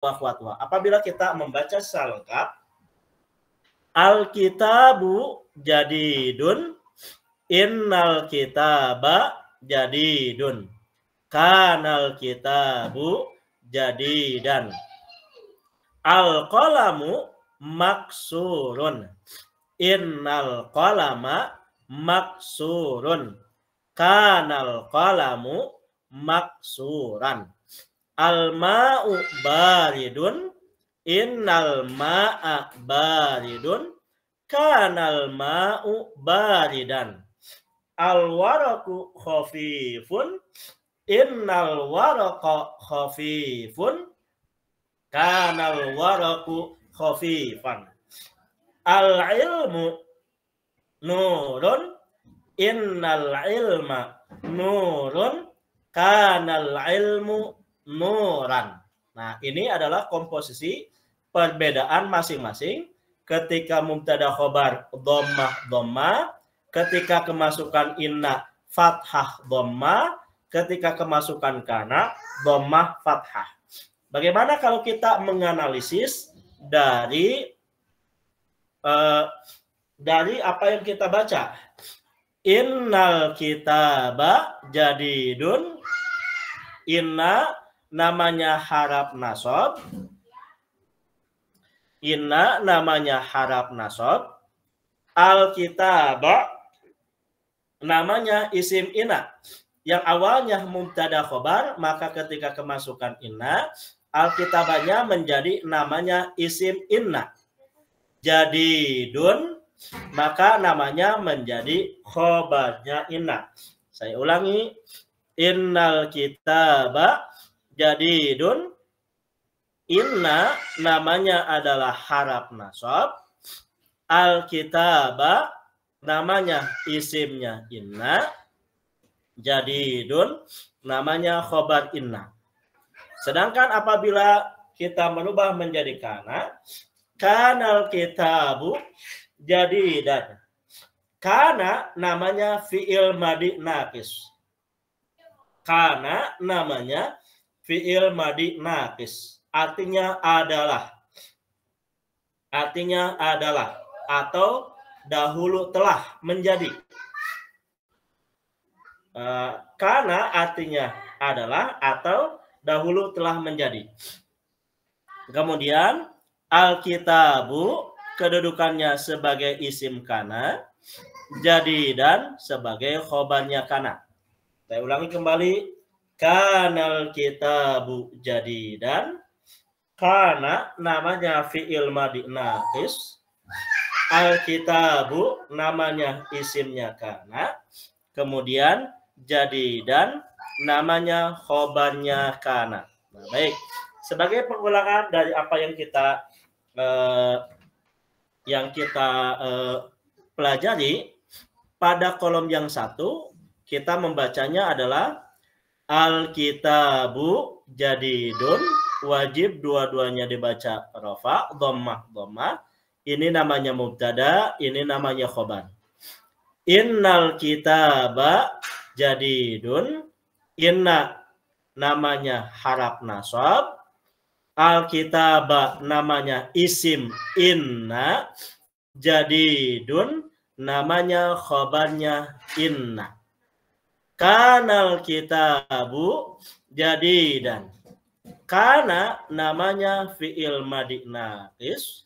akhwatwa. Apabila kita membaca secara lengkap, al-kitabu jadidun, innal kitaba jadidun, kanal kitabu jadidan, al-qalamu maksurun, innal qalama maksurun, kanal qalamu maksuran, al-ma'u baridun, innal ma'a baridun, kanal ma'u baridan, al-waraku khafifun, innal waraqa khafifun, kanal waraku khafifan, al-ilmu nurun, innal ilma nurun, kanal ilmu nuran. Nah, ini adalah komposisi perbedaan masing-masing ketika mubtada khobar dhammah dhammah, ketika kemasukan inna fathah dhammah, ketika kemasukan kana dhammah fathah. Bagaimana kalau kita menganalisis dari apa yang kita baca? Innal kitaba jadidun, inna namanya harap nasab, inna namanya harap nasab, al-kitaba namanya isim inna yang awalnya mubtada khobar, maka ketika kemasukan inna, al-kitabanya menjadi namanya isim inna. Jadidun maka namanya menjadi khobarnya inna. Saya ulangi, innal kitaba jadidun, inna namanya adalah harap nasab, al-kitaba namanya isimnya inna, jadidun namanya khobar inna. Sedangkan apabila kita merubah menjadi kana, kanal kitabu jadidan, kana namanya fi'il madi naqis, kana namanya fi'il madi naqis, artinya adalah atau dahulu telah menjadi. Kana artinya adalah atau dahulu telah menjadi. Kemudian al-kitabu kedudukannya sebagai isim kana, jadidan sebagai khobarnya kana. Saya ulangi kembali, kanal kitabu jadidan, kana namanya fi'il madi naqis, al-kitabu namanya isimnya kana, kemudian jadidan namanya khobarnya kana. Nah, baik, sebagai pengulangan dari apa yang kita pelajari pada kolom yang satu, kita membacanya adalah al-kitabu jadidun, wajib dua-duanya dibaca rafa, dhammah dhammah. Ini namanya mubtada, ini namanya khobar. Innal kitaba jadidun, inna namanya harap nasab, al-kitaba namanya isim inna, jadidun namanya khobarnya inna. Kanal kitabu jadidan, kana namanya fi'il madi naqis,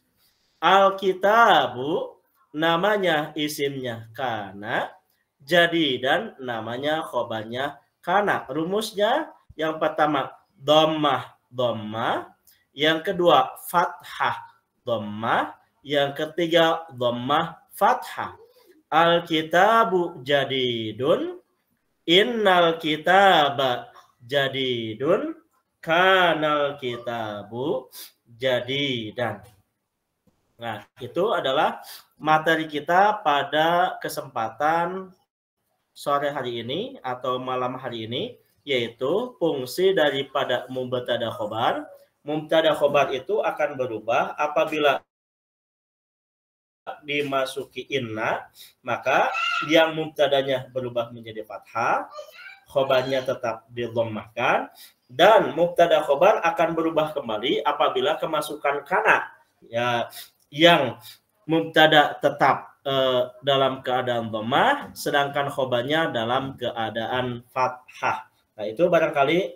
al-kitabu namanya isimnya kana, jadidan namanya khobarnya kana. Rumusnya yang pertama dhammah dhammah, yang kedua fathah dhammah, yang ketiga dhammah fathah. Al-kitabu jadidun, innal kitaba jadidun, kanal kitabu jadidan. Nah, itu adalah materi kita pada kesempatan sore hari ini atau malam hari ini, yaitu fungsi daripada mubtada khobar. Mubtada khobar itu akan berubah apabila dimasuki inna, maka yang mubtadanya berubah menjadi fathah, khobarnya tetap didhammahkan, Dan mubtada khobar akan berubah kembali apabila kemasukan kana ya, yang mubtada tetap dalam keadaan dhammah, sedangkan khobarnya dalam keadaan fathah. Nah, itu barangkali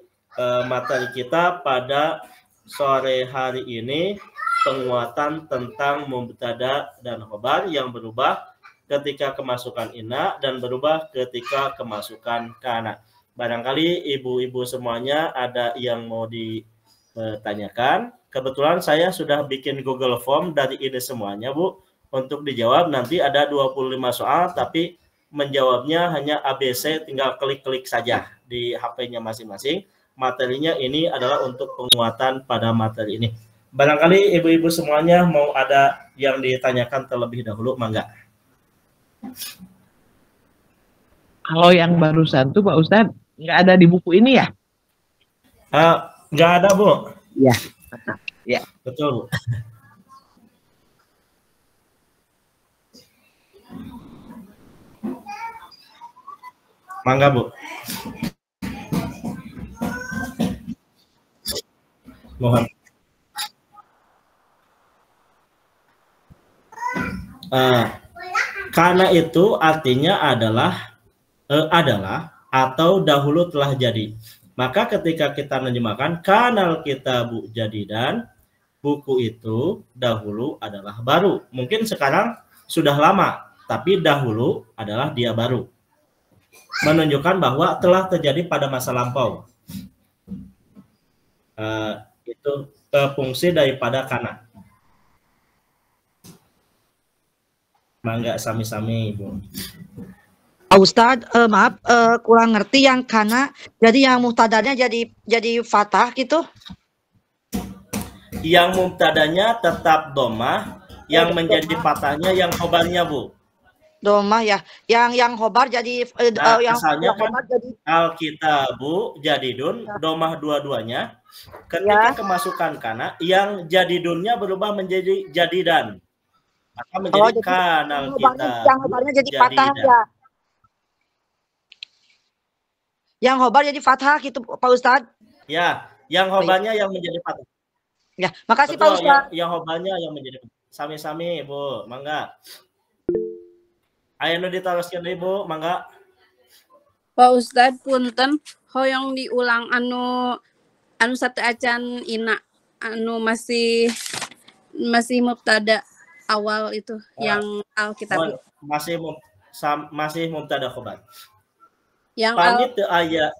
materi kita pada sore hari ini, penguatan tentang mubtada dan khobar yang berubah ketika kemasukan inna dan berubah ketika kemasukan kana. Barangkali ibu-ibu semuanya ada yang mau ditanyakan. Kebetulan saya sudah bikin Google Form dari ini semuanya, Bu, untuk dijawab. Nanti ada 25 soal, tapi menjawabnya hanya ABC, tinggal klik-klik saja di HP-nya masing-masing. Materinya ini adalah untuk penguatan pada materi ini. Barangkali ibu-ibu semuanya mau ada yang ditanyakan terlebih dahulu, mangga. Kalau yang barusan tuh Pak Ustadz nggak ada di buku ini ya? Nggak ada, Bu. Iya. Ya. Betul, Bu. Mangga, Bu. Mohon. Karena itu artinya adalah atau dahulu telah jadi. Maka ketika kita menerjemahkan kanal kitabu jadi dan buku itu dahulu adalah baru. Mungkin sekarang sudah lama, tapi dahulu adalah dia baru. Menunjukkan bahwa telah terjadi pada masa lampau. Itu fungsi daripada kana. Mangga sami-sami, Ibu. Ustadz, maaf, kurang ngerti yang kana. Jadi yang mubtadanya jadi fathah gitu? Yang mubtadanya tetap dhammah, yang menjadi fathahnya yang khobarnya, Bu. Dhammah ya. Yang khobar jadi yang asalnya kan jadi al-kitabu jadidun, dhammah dua-duanya. Ketika kemasukan kana, yang jadidunnya berubah menjadi jadidan. Maka menjadi kanal kita. Yang khobarnya jadi fathah ya. Yang khobar jadi fathah gitu Pak Ustadz? Ya, yang khobarnya yang menjadi fathah. Ya, makasih betul, Pak Ustadz. Yang khobarnya yang menjadi sami-sami, Bu. Mangga. Ayo ditaroskeun deui, Bu. Mangga. Pak Ustadz punten hoyong diulang anu satu acan ina anu masih mubtada awal itu yang Alkitab. Masih mubtada khobar. Yang pamit teu aya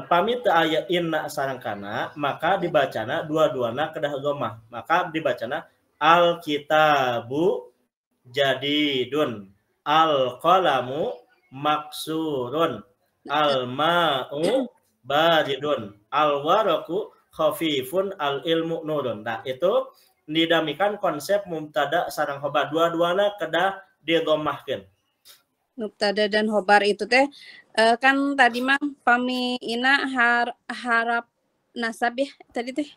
pamit teu aya inna sareng kana, maka dibacana dua-duana kedah dhammah. Maka dibacana al-kitabu jadidun, al-qalamu maksurun, al-ma'u baridun, al-waraku khafifun, al-ilmu nurun. Nah, itu didamikan konsep mubtada sareng khobar, dua-duana kedah didhammahkeun. Mubtada dan khobar itu teh kan tadi mah pami ina harap nasab ya tadi teh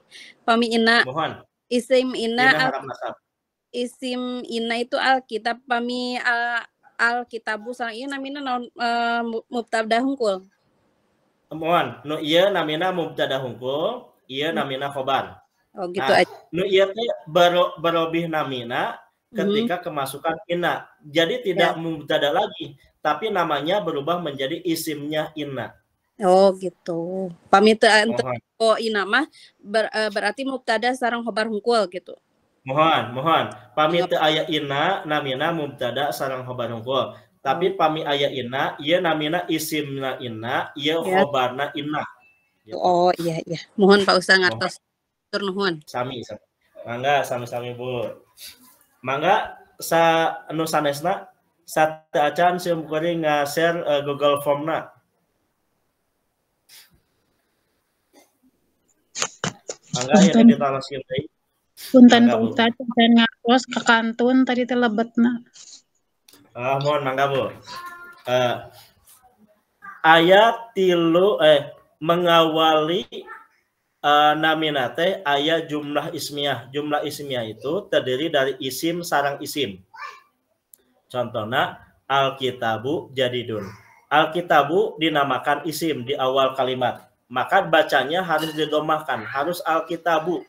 pami ina. Mohon. Isim ina harap nasab. Isim ina itu alkitab pami alkitabu sareng ieu namina naon mubtada hungkul. Mohon, nu ieu namina mubtada hungkul, ieu namina khobar. Oh gitu aja. Nu ieu teh barobih namina ketika kemasukan inna. Jadi tidak mubtada lagi, tapi namanya berubah menjadi isimnya inna. Oh gitu. Pamit inna mah berarti mubtada sareng khobar hungkul gitu. Mohon. Pamit aya inna namina mubtada sareng khobar hungkul. Tapi pami aya inna, ieu namina isimna inna, ieu khobarna inna. Gitu. Oh iya. Mohon Pak Ustaz ngartos. Tur nuhun. Sami. Mangga sami-sami, Bu. Mangga anu sanesna satu acan sim kuring nge-share Google Form-na. Mangga ya ditaroskeun deui. Punten Pak Ustaz, dan ngaros ke kantun tadi teh lebetna. Mohon mangga, Bu. Ayat tilu mengawali namina teh aya jumlah ismiyah. Jumlah ismiyah itu terdiri dari isim sareng isim. Contohnya Alkitabu jadidun. Alkitabu dinamakan isim di awal kalimat. maka bacanya harus didomahkan, harus alkitabu.